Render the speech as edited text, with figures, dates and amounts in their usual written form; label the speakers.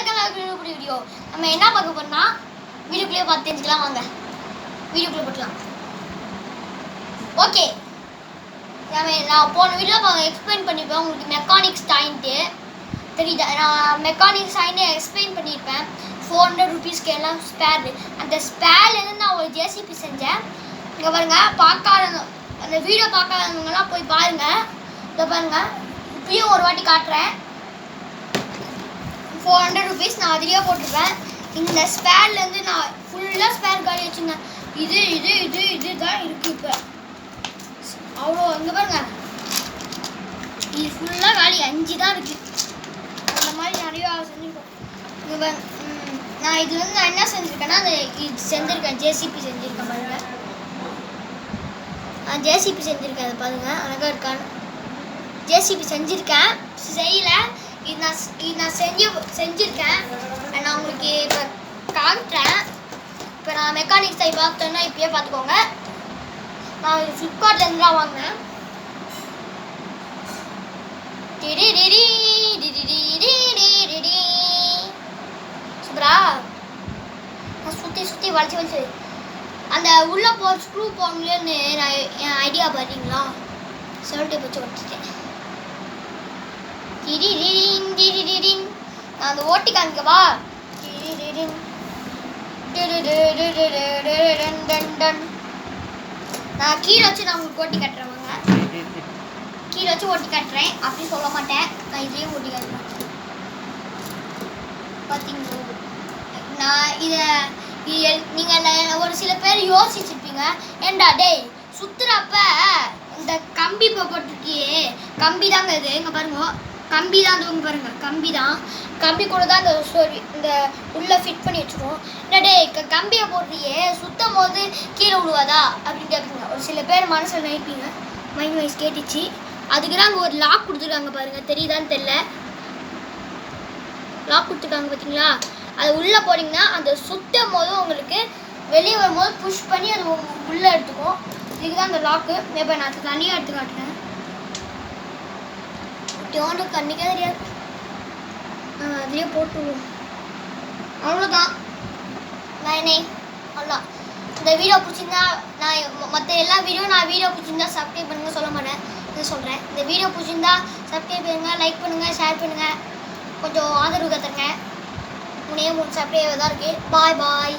Speaker 1: வணக்கம் வீடியோ. நம்ம என்ன பார்க்க போறோம்னா வீடியோக்குள்ளே பார்த்து தெரிஞ்சுக்கலாம். வாங்க வீடியோக்குள்ளே போட்டுலாம். ஓகே, நான் போன வீடியோவில் எக்ஸ்பிளைன் பண்ணிப்பேன் உங்களுக்கு மெக்கானிக்ஸ் ஸ்டைன்ட்டு தெரியுதா. நான் மெக்கானிக்ஸ் ஸ்டைன்னு எக்ஸ்பிளைன் பண்ணியிருப்பேன். 400 rupeesக்கு எல்லாம் ஸ்பேர். அந்த ஸ்பேர்லேருந்து நான் ஒரு ஜேசிபி செஞ்சேன். இங்கே பாருங்கள், பார்க்காத அந்த வீடியோ பார்க்காதவங்கலாம் போய் பாருங்கள். இதை பாருங்கள், இப்பயும் ஒரு வாட்டி காட்டுறேன். 400 rupees நான் அதிலேயே போட்டிருப்பேன். இந்த ஸ்பேர்லேருந்து நான் ஃபுல்லாக ஸ்பேர் காலி வச்சுருந்தேன். இது தான் இருக்குது இப்போ. அவ்வளோ இங்கே பாருங்க, இது ஃபுல்லாக காலி 5 தான் இருக்குது. அந்த மாதிரி நிறையா செஞ்சுருக்கோம். இங்கே பாருங்க, நான் இது வந்து நான் என்ன செஞ்சுருக்கேன்னா இது செஞ்சுருக்கேன். ஜேசிபி செஞ்சுருக்கேன் பாருங்கள். நான் ஜேசிபி செஞ்சுருக்கேன். அதை பாருங்கள் அழகாக இருக்கான்னு. ஜேசிபி செஞ்சுருக்கேன், செய்யலை. இது நான் செஞ்சுருக்கேன். நான் உங்களுக்கு இப்போ காட்டுறேன். இப்போ நான் மெக்கானிக்ஸ் டைப் பார்த்தேன்னா இப்பயே பார்த்துக்கோங்க. நான் ஃப்ளிப்கார்ட்லேருந்து தான் வாங்கினேன். சூப்பரா நான் சுற்றி வளைச்சி அந்த உள்ளே ஸ்க்ரூ போடணுன்னு நான் என் ஐடியா பார்த்தீங்களா, செவல்ட்டை வச்சு வச்சுட்டேன். நான் அந்த ஓட்டி காமிக்கவா. நான் கீழே வச்சு நான் உங்களுக்கு ஓட்டி கட்டுறேன். கீழே வச்சு ஓட்டி கட்டுறேன் அப்படி சொல்ல மாட்டேன். நான் இதுலேயும் ஓட்டி காட்டுறேன். பார்த்தீங்களா, நான் இதை நீங்கள் ஒரு சில பேர் யோசிச்சுருப்பீங்க, ஏண்டா டேய் சுற்றுறப்ப இந்த கம்பி இப்போ போட்டிருக்கியே, கம்பி தாங்க இது. இங்கே பாருங்க, கம்பி தான் அது. பாருங்க, கம்பி தான். கம்பி கூட தான் இந்த உள்ளே ஃபிட் பண்ணி வச்சுருவோம். டே கம்பியை போடுறியே சுத்தம் போது கீழே விழுவாதா அப்படின்னு கேட்பீங்க. ஒரு சில பேர் மனசில் நினைப்பீங்க. மைண்ட் வைஸ் கேட்டுச்சு. அதுக்கு தான் அங்கே ஒரு லாக் கொடுத்துருக்காங்க பாருங்கள், தெரியுதான்னு தெரில. லாக் கொடுத்துருக்காங்க பார்த்தீங்களா. அது உள்ளே போட்டிங்கன்னா அந்த சுத்தம் போதும் உங்களுக்கு வெளியே வரும்போது புஷ் பண்ணி அது உள்ளே எடுத்துக்கும். இதுக்கு தான் அந்த லாக்கு. இப்போ நான் தனியாக எடுத்து காட்டுறேன். ஒன்று கண்ணிக்கே தெரியாது. அதுலேயே போட்டுருவோம். அவ்வளோதான். அவ்வளோ. இந்த வீடியோ பிடிச்சிருந்தா நான் மற்ற எல்லா நான் வீடியோ பிடிச்சிருந்தா சப்ஸ்கிரைப் பண்ணுங்க சொல்ல மாட்டேன், இதை சொல்கிறேன். இந்த வீடியோ பிடிச்சிருந்தா சப்ஸ்கிரைப் பண்ணுங்கள், லைக் பண்ணுங்கள், ஷேர் பண்ணுங்கள், கொஞ்சம் ஆதரவு கற்றுங்க. 3 சப்ஸ்கிரைபர் தான் இருக்குது. பாய்.